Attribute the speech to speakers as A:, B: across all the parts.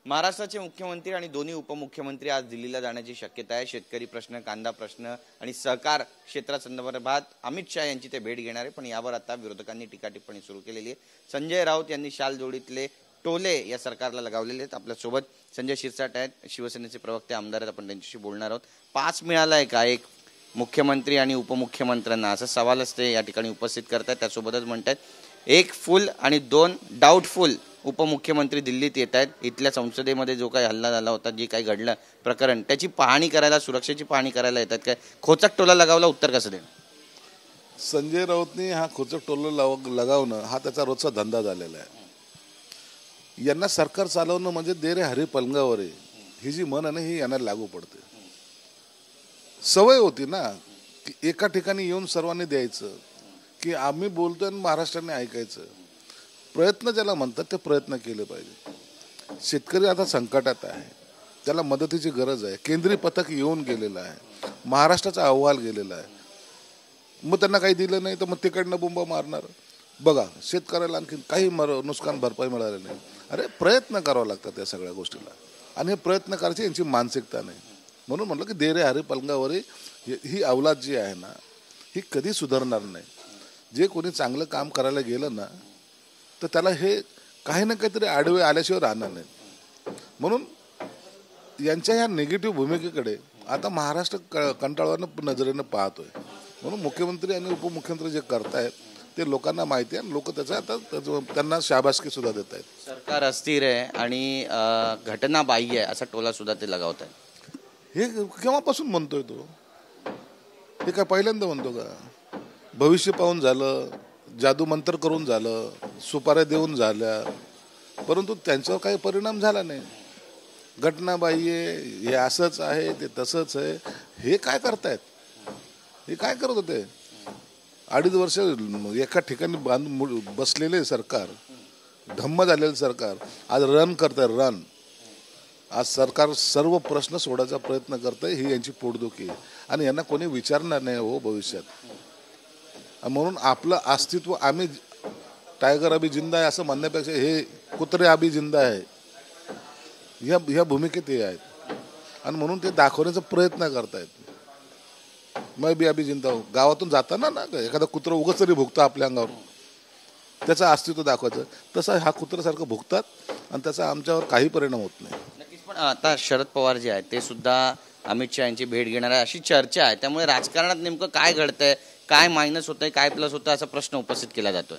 A: महाराष्ट्राचे मुख्यमंत्री आणि दोन्ही उपमुख्यमंत्री आज दिल्लीला जाण्याची शक्यता आहे। शेतकरी प्रश्न, कांदा प्रश्न आणि सहकार क्षेत्रासंदर्भात अमित शहा यांची ते भेट घेणार आहे। पण यावर आता विरोधकांनी टीका टिप्पणी सुरू केलेली आहे। संजय राऊत यांनी शाल जोडीतले टोले या सरकारला लगावलेले आहेत। आपल्या सोबत संजय शिरसाट आहेत, शिवसेनेचे प्रवक्ते आमदार आहेत, आपण त्यांच्याशी बोलणार आहोत। पास मिळालाय का एक मुख्यमंत्री आणि उपमुख्यमंत्र्यांना, असा सवालच ते या ठिकाणी उपस्थित करतात। त्यासोबतच म्हणतात एक फुल आणि दोन डाऊटफुल उपमुख्यमंत्री दिल्लीत येत आहेत। इथल्या संसदेमध्ये जो काही हल्ला झाला होता, जे काही घडलं प्रकरण, त्याची पाहणी करायला, सुरक्षेची पाहणी करायला येतात काय? खोचक टोला लगावला, उत्तर कसं देणार?
B: संजय राऊतनी हा खोचक टोला लगावणं हा त्याचा रोजचा धंदा झालेला आहे। यांना सरकार चालवणं म्हणजे दे रे हरी पलंगावर आहे, ही जी मन आहे ना, ही यांना लागू पडते। सवय होती ना की एका ठिकाणी येऊन सर्वांनी द्यायचं, की आम्ही बोलतोय आणि महाराष्ट्राने ऐकायचं। प्रयत्न ज्याला म्हणतात ते प्रयत्न केले पाहिजे। शेतकरी आता संकटात आहे, त्याला मदतीची गरज आहे। केंद्रीय पथक येऊन गेलेलं आहे, महाराष्ट्राचा अहवाल गेलेला आहे, मग त्यांना काही दिलं नाही तर मग तिकडनं बोंबा मारणार। बघा, शेतकऱ्याला आणखी काही नुकसान भरपाई मिळाली नाही। अरे प्रयत्न करावं लागतात या सगळ्या गोष्टीला, आणि हे प्रयत्न करायची यांची मानसिकता नाही। म्हणून म्हटलं की दे रे हरी पलंगावर ही अवलाद जी आहे ना, ही कधी सुधारणार नाही। जे कोणी चांगलं काम करायला गेलं ना, तर त्याला हे काही ना काहीतरी आडवे आल्याशिवाय राहणार नाही। म्हणून यांच्या ह्या निगेटिव्ह भूमिकेकडे आता महाराष्ट्र कंटाळवानं नजरेनं पाहतोय। म्हणून मुख्यमंत्री आणि उपमुख्यमंत्री जे करतायत ते लोकांना माहिती आहे, आणि लोक त्याचा आता त्यांना शाबासकी सुद्धा देत आहेत।
A: सरकार अस्थिर आहे आणि घटनाबाह्य आहे असा टोला सुद्धा ते लगावत आहेत।
B: हे केव्हापासून म्हणतोय तो? हे काय पहिल्यांदा म्हणतो का? भविष्य पाहून झालं, जादू मंत्र करून झालं, सुपाऱ्या देऊन झाल्या, परंतु त्यांच्यावर काही परिणाम झाला नाही। घटनाबाह्य, हे असंच आहे, ते तसंच आहे, हे काय करतायत? हे काय करत होते? 2.5 वर्ष एका ठिकाणी बसलेले सरकार, धम्म झालेलं सरकार आज रन करतंय, रन। आज सरकार सर्व प्रश्न सोडायचा प्रयत्न करतंय, ही यांची पोटदुखी आहे, आणि यांना कोणी विचारणार नाही हो भविष्यात। म्हणून आपलं अस्तित्व, आम्ही टायगर अभी जिंदा आहे असं म्हणण्यापेक्षा हे कुत्रे अभी जिंदा आहे, ह्या भूमिकेत हे आहेत, आणि म्हणून ते दाखवण्याचा प्रयत्न करतायत। मैं भी अभी जिंदा हूँ, गावातून जाताना ना एखादा कुत्र उगाच तरी भुकतं आपल्या अंगावर, त्याचं अस्तित्व दाखवायचं, तसं हा कुत्र्यासारखं भुकतात, आणि त्याचा आमच्यावर काही परिणाम होत नाही।
A: नक्कीच, पण आता शरद पवार जे आहेत ते सुद्धा अमित शहा यांची भेट घेणार आहे अशी चर्चा आहे। त्यामुळे राजकारणात नेमकं काय घडतंय, काय मायनस होतंय, काय प्लस होतंय, असा प्रश्न उपस्थित केला जातोय।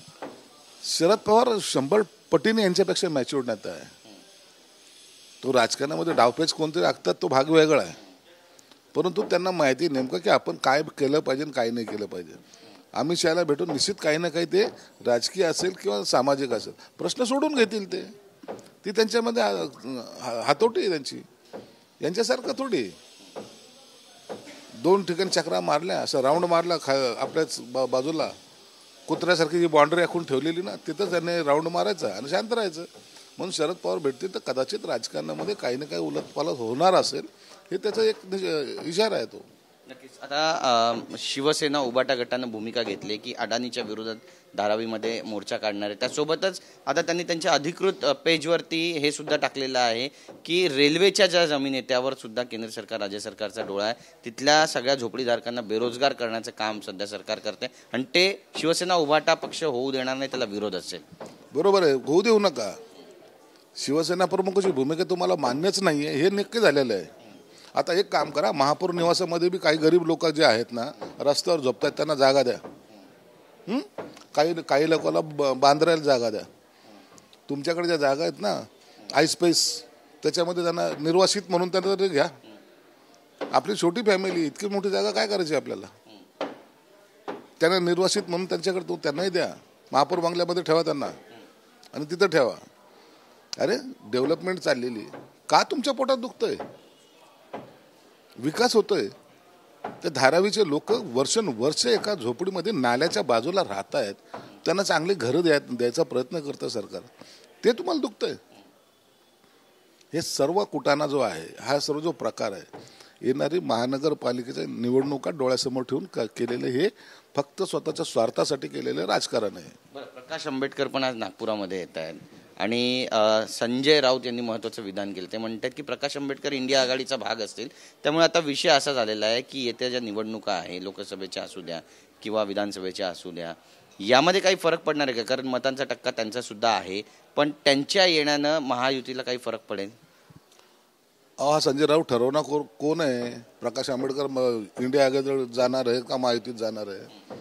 B: शरद पवार 100 पटीने यांच्यापेक्षा मॅच्युअर्ड नेता आहे। तो राजकारणामध्ये डावपेच कोणते आखतात तो भाग वेगळा आहे, परंतु त्यांना माहिती नेमकं की आपण काय केलं पाहिजे आणि काय नाही केलं पाहिजे। अमित शहाला भेटून निश्चित काही ना काही ते राजकीय असेल किंवा सामाजिक असेल प्रश्न सोडून घेतील। ती त्यांच्यामध्ये हातोटी आहे त्यांची, यांच्यासारखं थोडी 2 ठिकाणी चक्रा मारल्या, असं राऊंड मारला आपल्याच बाजूला, कुत्र्यासारखी जी बाउंड्री आखून ठेवलेली ना, तिथं त्यांनी राऊंड मारायचा आणि शांत राहायचं। म्हणून शरद पवार भेटतील तर कदाचित राजकारणामध्ये काही ना काही उलटपालट होणार असेल, हे त्याचा एक इशारा आहे तो।
A: नक्कीच, आता शिवसेना उबाटा गटानं भूमिका घेतली की अडानीच्या विरोधात धारावीमध्ये मोर्चा काढणार आहे। त्यासोबतच आता त्यांनी त्यांच्या अधिकृत पेजवरती हे सुद्धा टाकलेलं आहे की रेल्वेच्या ज्या जमिनी त्यावर सुद्धा केंद्र सरकार, राज्य सरकारचा डोळा आहे। तिथल्या सगळ्या झोपडीधारकांना बेरोजगार करण्याचं काम सध्या सरकार करते, आणि ते शिवसेना उबाटा पक्ष होऊ देणार नाही, त्याला विरोध असेल।
B: बरोबर आहे, होऊ देऊ नका। शिवसेना प्रमुखाची भूमिका तुम्हाला मान्यच नाहीये, हे नक्की झालेलं आहे। आता एक काम करा, महापौर निवासामध्ये बी काही गरीब लोक जे आहेत ना, रस्त्यावर झोपतात, त्यांना जागा द्या। काही लोकांना बांधरायला जागा द्या। तुमच्याकडे ज्या जागा आहेत ना, आयस्पेस, त्याच्यामध्ये त्यांना निर्वासित म्हणून त्यांना तरी घ्या। आपली छोटी फॅमिली, इतकी मोठी जागा काय करायची आपल्याला? त्यांना निर्वासित म्हणून त्यांच्याकडे त्यांनाही द्या, महापौर बंगल्यामध्ये ठेवा त्यांना, आणि तिथं ठेवा। अरे डेव्हलपमेंट चाललेली का तुमच्या पोटात दुखतंय? विकास होतोय। ते धारावीचे लोक वर्षानुवर्ष एका झोपडीमध्ये नाल्याच्या बाजूला राहत आहेत, त्यांना चांगली घरं द्यायचा प्रयत्न करतं सरकार, ते तुम्हाला दुखतंय? हे सर्व कुटाणा जो आहे, हा सर्व जो प्रकार आहे, येणारी महानगरपालिकेच्या निवडणुका डोळ्यासमोर ठेवून केलेले हे फक्त स्वतःच्या स्वार्थासाठी केलेलं राजकारण आहे।
A: प्रकाश आंबेडकर पण आज नागपुरामध्ये येत आहेत, आणि संजय राऊत यांनी महत्त्वाचं विधान केलं. ते म्हणतात की प्रकाश आंबेडकर इंडिया आघाडीचा भाग असतील, त्यामुळे आता विषय असा झालेला आहे की येत्या ज्या निवडणुका आहे, लोकसभेच्या असू द्या किंवा विधानसभेच्या असू द्या, यामध्ये काही फरक पडणार आहे का? कारण मतांचा टक्का त्यांचा सुद्धा आहे, पण त्यांच्या येण्यानं महायुतीला काही फरक पडेल?
B: हा संजय राऊत ठरवणार कोण आहे? प्रकाश आंबेडकर इंडिया आघाडीवर जाणार आहे का महायुतीत जाणार आहे?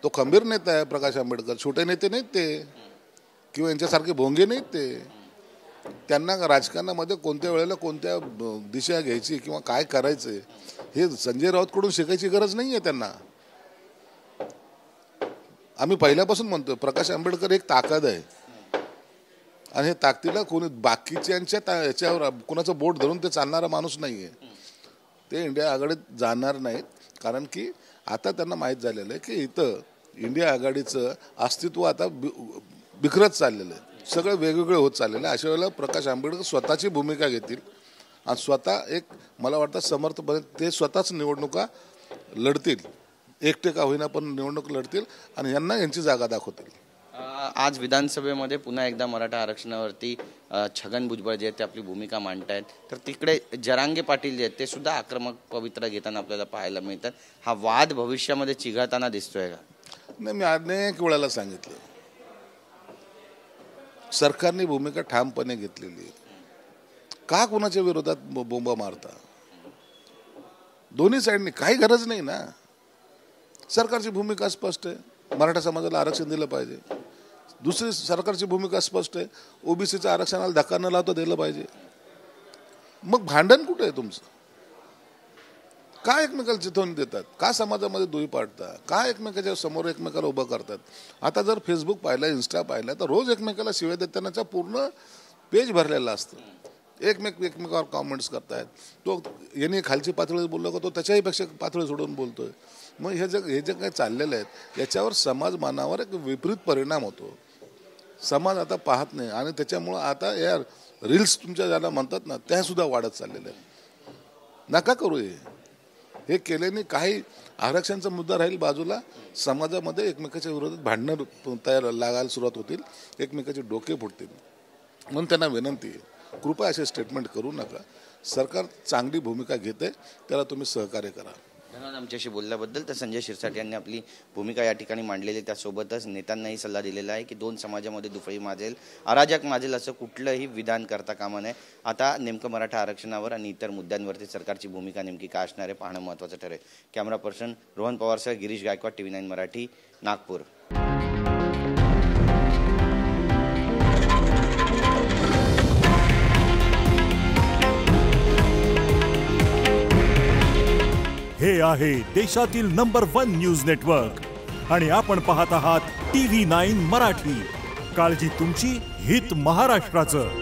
B: तो खंबीर नेता आहे प्रकाश आंबेडकर, छोटे नेते नाहीत ते, किंवा यांच्यासारखे भोंगे नाहीत ते. त्यांना राजकारणामध्ये कोणत्या वेळेला कोणत्या दिशा घ्यायची किंवा काय करायचं हे संजय राऊतकडून शिकायची गरज नाही आहे त्यांना. आम्ही पहिल्यापासून म्हणतो प्रकाश आंबेडकर एक ताकद आहे, आणि हे ताकदीला कोणी बाकीच्यांच्या याच्यावर कोणाचं बोट धरून ते चालणारा माणूस नाही आहे. ते इंडिया आघाडीत जाणार नाहीत, कारण की आता त्यांना माहीत झालेलं आहे की इथं इंडिया आघाडीचं अस्तित्व आता बिखरत चाललेलं आहे, सगळं वेगवेगळे होत चाललेलं आहे. अशा वेळेला प्रकाश आंबेडकर स्वतःची भूमिका घेतील आणि स्वतः एक मला वाटतं समर्थपणे ते स्वतःच निवडणुका लढतील, एकटे का होईना पण निवडणूक लढतील आणि यांना यांची जागा दाखवतील.
A: आज विधानसभेमध्ये पुन्हा एकदा मराठा आरक्षणावरती छगन भुजबळ जे आहेत ते आपली भूमिका मांडतायत, तर तिकडे जरांगे पाटील जे आहेत ते सुद्धा आक्रमक पवित्रा घेताना आपल्याला पाहायला मिळतात. हा वाद भविष्यामध्ये चिघळताना दिसतोय का?
B: नाही, मी अनेक वेळेला सांगितलं, सरकारने भूमिका ठामपणे घेतलेली आहे. का कोणाच्या विरोधात बोंबा मारता? दोन्ही साईडनी काही गरज नाही ना. सरकारची भूमिका स्पष्ट आहे, मराठा समाजाला आरक्षण दिलं पाहिजे. दुसरी सरकारची भूमिका स्पष्ट आहे, ओबीसीच्या आरक्षणाला धक्का न लावता दिलं पाहिजे. मग भांडण कुठे आहे तुमचं? का एकमेकाला चिथवणी देतात? का समाजामध्ये दुई पाडतात? का एकमेकाच्या समोर एकमेकाला उभं करतात? आता जर फेसबुक पाहिलं, इन्स्टा पाहिलं, तर रोज एकमेकाला शिवाय देतानाचा पूर्ण पेज भरलेला असतं. एकमेकावर कॉमेंट्स करतायत. तो यांनी खालची पातळी बोललो का तो त्याच्याहीपेक्षा पातळी सोडून बोलतोय. मग हे जे काही चाललेलं आहे याच्यावर समाजमानावर एक विपरीत परिणाम होतो. समाज आता पाहत नाही आणि त्याच्यामुळं आता या रील्स तुमच्या ज्याला म्हणतात ना त्या सुद्धा वाढत चाललेल्या आहेत. नका करू हे केल्याने काही आरक्षणाचा मुद्दा राहील बाजूला, समाजामध्ये एकमेकाच्या विरोधात भांडणं तयार लागायला सुरुवात होतील, एकमेकाचे डोके फुटतील. म्हणून त्यांना विनंती आहे, कृपया असे स्टेटमेंट करू नका. सरकार चांगली भूमिका घेते, त्याला तुम्ही सहकार्य करा.
A: धन्यवाद आमच्याशी बोलल्याबद्दल. तर संजय शिरसाट यांनी आपली भूमिका या ठिकाणी मांडलेली, त्यासोबतच नेत्यांनाही सल्ला दिलेला आहे की दोन समाजामध्ये दुफळी माजेल, अराजक माजेल असं कुठलंही विधान करता कामा नये. आता नेमकं मराठा आरक्षणावर आणि इतर मुद्द्यांवरती सरकारची भूमिका नेमकी काय असणार आहे पाहणं महत्त्वाचं ठरेल. कॅमेरा पर्सन रोहन पवारसह गिरीश गायकवाड, TV9 मराठी, नागपूर.
C: हे आहे देशातील नंबर 1 न्यूज नेटवर्क आणि आपण पाहत आहात TV9 मराठी. काळजी तुमची, हित महाराष्ट्राचं.